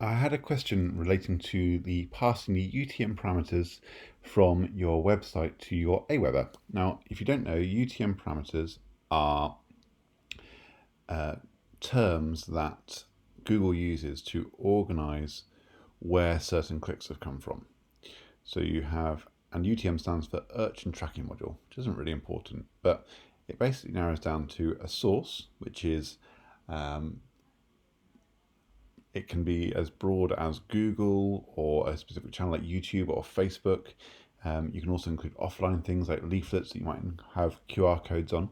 I had a question relating to the passing the UTM parameters from your website to your Aweber. Now, if you don't know, UTM parameters are terms that Google uses to organize where certain clicks have come from. So you have, and UTM stands for Urchin Tracking Module, which isn't really important, but it basically narrows down to a source, which is it can be as broad as Google or a specific channel like YouTube or Facebook. You can also include offline things like leaflets that you might have QR codes on.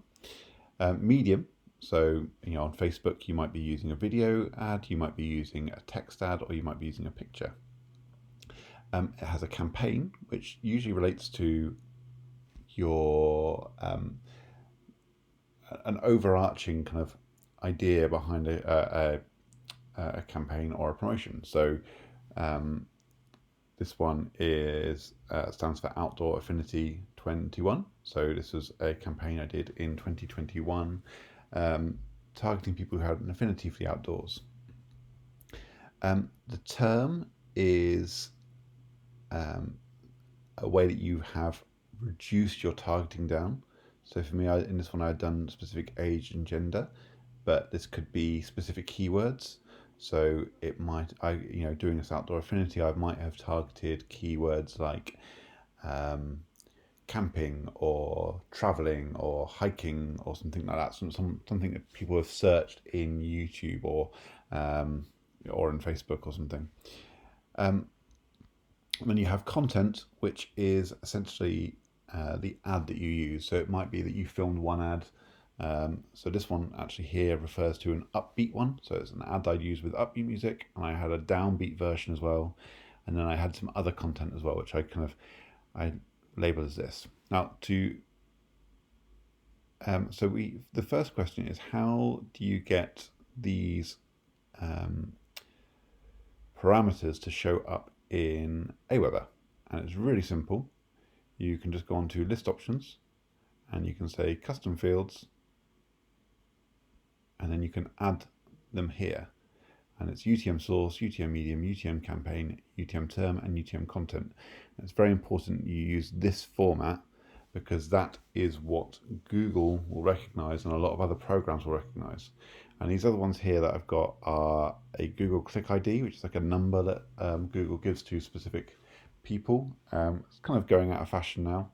Medium, so on Facebook you might be using a video ad, you might be using a text ad, or you might be using a picture. It has a campaign, which usually relates to your an overarching kind of idea behind a campaign or a promotion. So this one is stands for Outdoor Affinity 21. So this was a campaign I did in 2021, targeting people who had an affinity for the outdoors. The term is a way that you have reduced your targeting down. So for me, in this one, I had done specific age and gender, but this could be specific keywords. So it might, doing this outdoor affinity, I might have targeted keywords like camping or traveling or hiking or something like that. Something that people have searched in YouTube or in Facebook or something. And then you have content, which is essentially the ad that you use. So it might be that you filmed one ad. So this one actually here refers to an upbeat one. So it's an ad I'd use with upbeat music, and I had a downbeat version as well. And then I had some other content as well, which I label as this. Now the first question is, how do you get these parameters to show up in Aweber? And it's really simple. You can just go on to list options and you can say custom fields, and then you can add them here. And it's UTM source, UTM medium, UTM campaign, UTM term, and UTM content. And it's very important you use this format because that is what Google will recognize and a lot of other programs will recognize. And these other ones here that I've got are a Google Click ID, which is like a number that Google gives to specific people. It's kind of going out of fashion now.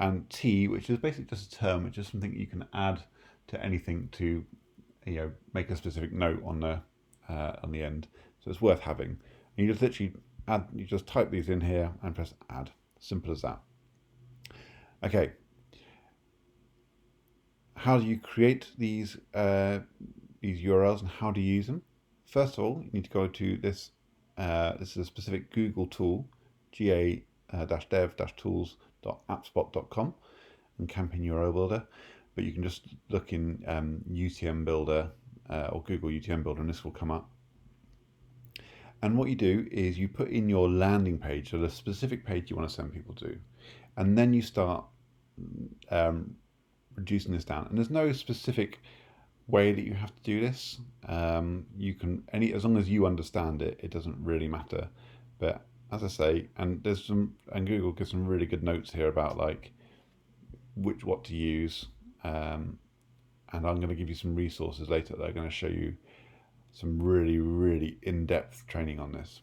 And T, which is basically just a term, which is something you can add to anything to, make a specific note on the end. So it's worth having. And you just literally add. You just type these in here and press add. Simple as that. Okay. How do you create these URLs and how do you use them? First of all, you need to go to this. This is a specific Google tool, ga-dev-tools.appspot.com, and Campaign URL Builder. But you can just look in UTM Builder or Google UTM Builder, and this will come up. And what you do is you put in your landing page, so the specific page you want to send people to, and then you start reducing this down. And there's no specific way that you have to do this. You can as long as you understand it, it doesn't really matter. But as I say, and Google gives some really good notes here about like what to use. And I'm going to give you some resources later that are going to show you some really, really in-depth training on this.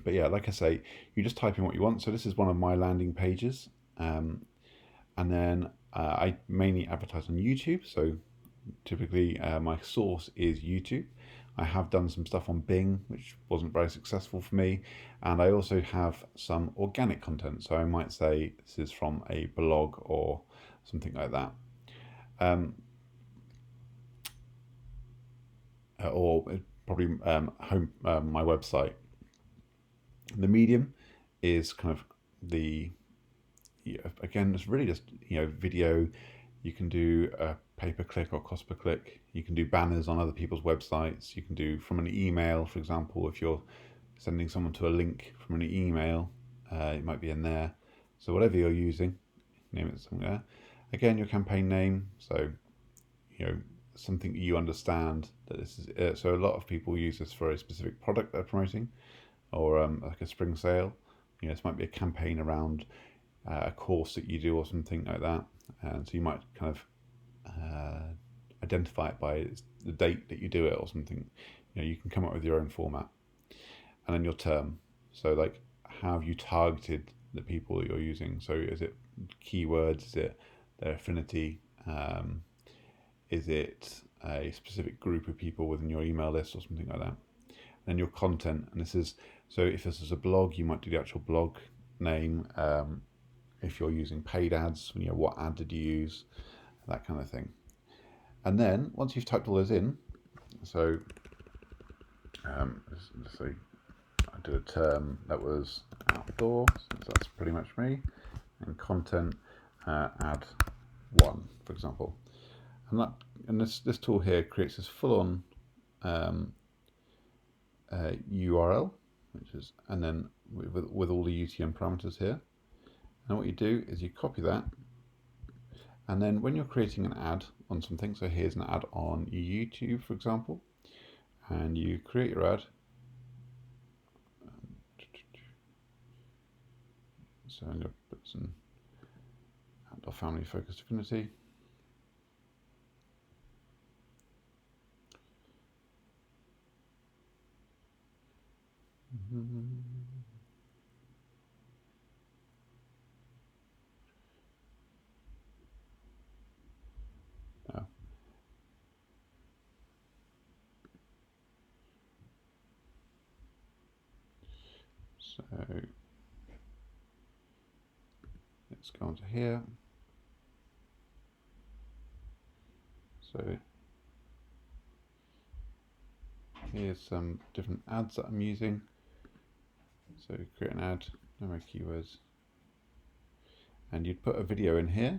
But yeah, like I say, you just type in what you want. So this is one of my landing pages. And then I mainly advertise on YouTube. So typically my source is YouTube. I have done some stuff on Bing, which wasn't very successful for me. And I also have some organic content. So I might say this is from a blog or something like that. Or probably my website. The medium is kind of again, it's really just video. You can do a pay-per-click or cost-per-click. You can do banners on other people's websites. You can do from an email, for example, if you're sending someone to a link from an email, it might be in there. So whatever you're using, name it something there. Again, your campaign name. So something you understand that this is. So a lot of people use this for a specific product they're promoting, or like a spring sale. This might be a campaign around a course that you do or something like that, and so you might kind of identify it by the date that you do it or something. You can come up with your own format, and then your term. So like, how have you targeted the people that you're using? So is it keywords? Is it their affinity? Is it a specific group of people within your email list or something like that? And then your content, and this is, so if this is a blog, you might do the actual blog name. If you're using paid ads, what ad did you use, that kind of thing. And then once you've typed all those in, so let's say I did a term that was outdoor, so that's pretty much me, and content, add 1, for example. And this tool here creates this full-on URL, and then with all the UTM parameters here. And what you do is you copy that, and then when you're creating an ad on something, so here's an ad on YouTube, for example, and you create your ad. So I'm going to put some outdoor family focused affinity. Oh. So let's go on to here. So here's some different ads that I'm using. So create an ad, no more keywords, and you'd put a video in here.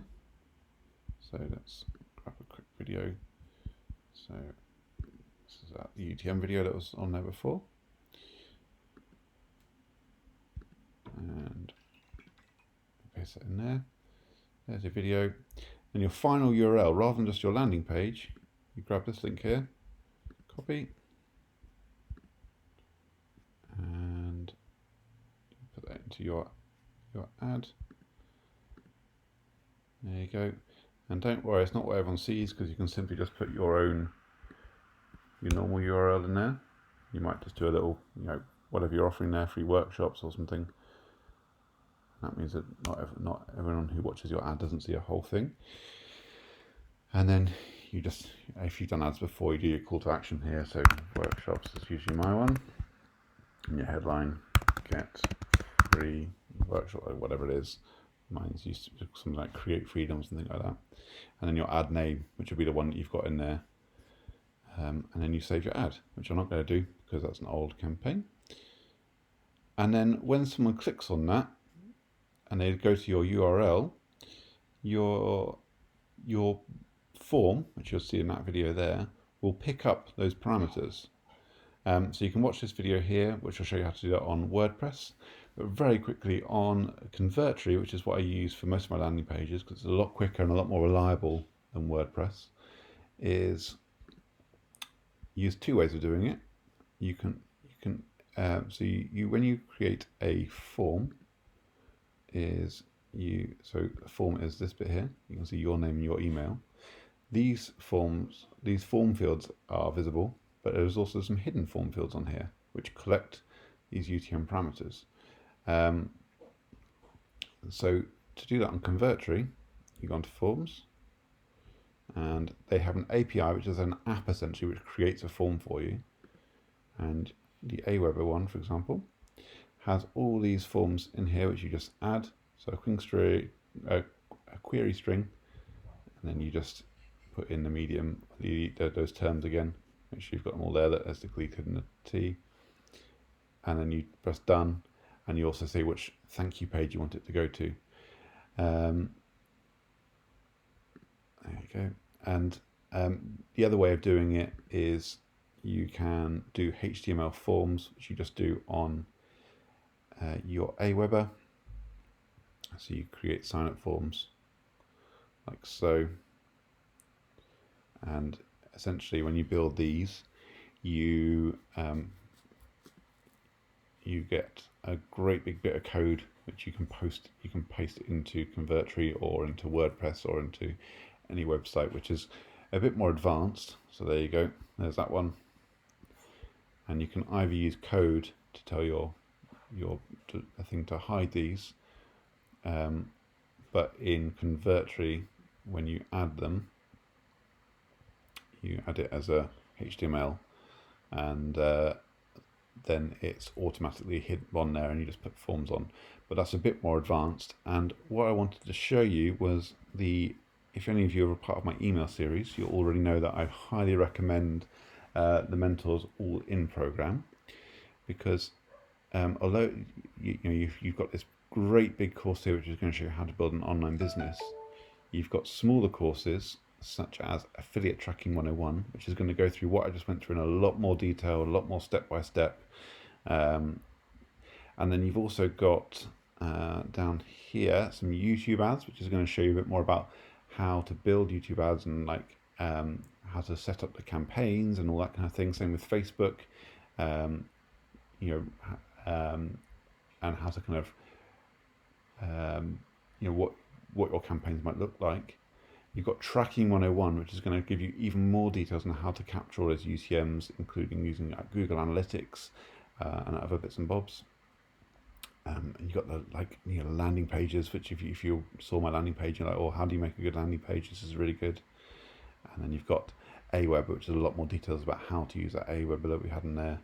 So let's grab a quick video. So this is the UTM video that was on there before, and paste it in there. There's a video. And your final URL, rather than just your landing page, you grab this link here, copy, and put that into your ad. There you go. And don't worry, it's not what everyone sees, because you can simply just put your normal URL in there. You might just do a little, whatever you're offering there, free workshops or something. That means that not everyone who watches your ad doesn't see a whole thing. And then you just, if you've done ads before, you do your call to action here. So workshops is usually my one. And your headline, get free workshop, or whatever it is. Mine's used to something like create freedom, something like that. And then your ad name, which will be the one that you've got in there. And then you save your ad, which I'm not going to do because that's an old campaign. And then when someone clicks on that and they go to your URL, your form, which you'll see in that video there, will pick up those parameters. So you can watch this video here, which will show you how to do that on WordPress. But very quickly on Convertri, which is what I use for most of my landing pages, because it's a lot quicker and a lot more reliable than WordPress, is use two ways of doing it. When you create a form, so a form is this bit here. You can see your name and your email. These form fields are visible, but there's also some hidden form fields on here which collect these UTM parameters. So to do that on Convertri, you go onto Forms, and they have an API, which is an app essentially, which creates a form for you. And the Aweber one, for example, has all these forms in here, which you just add. So a query string, and then you just put in the medium, those terms again. Make sure you've got them all there. That's deleted in the T. And then you press done, and you also say which thank you page you want it to go to. There you go. And the other way of doing it is you can do HTML forms, which you just do on your Aweber. So you create sign-up forms like so, and essentially when you build these, you you get a great big bit of code which you can paste into Convertri or into WordPress or into any website which is a bit more advanced. So there you go, there's that one. And you can either use code to tell your thing to hide these, but in Convertri, when you add them, you add it as a HTML, and then it's automatically hidden on there, and you just put forms on. But that's a bit more advanced. And what I wanted to show you was if any of you are a part of my email series, you already know that I highly recommend the Mentors All-In program, because although you've got this great big course here which is going to show you how to build an online business, you've got smaller courses such as Affiliate Tracking 101, which is going to go through what I just went through in a lot more detail, a lot more step by step. And then you've also got down here some YouTube ads, which is going to show you a bit more about how to build YouTube ads and like how to set up the campaigns and all that kind of thing. Same with Facebook, and how to kind of what your campaigns might look like. You've got Tracking 101, which is going to give you even more details on how to capture all those UTMs, including using Google Analytics and other bits and bobs. And you've got the landing pages, which if you saw my landing page, you're like, oh, how do you make a good landing page? This is really good. And then you've got Aweber, which is a lot more details about how to use that Aweber that we had in there,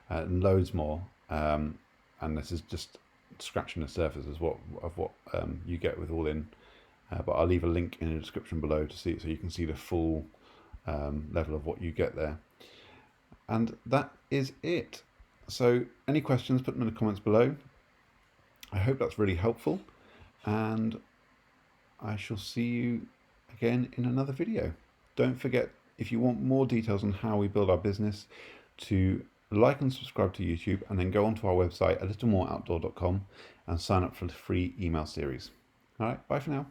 and loads more. And this is just scratching the surface of what you get with All-In. But I'll leave a link in the description below to see it, so you can see the full level of what you get there. And that is it. So any questions, put them in the comments below. I hope that's really helpful, and I shall see you again in another video. Don't forget, if you want more details on how we build our business, to like and subscribe to YouTube, and then go onto our website, alittlемore.outdoor.com, and sign up for the free email series. All right, bye for now.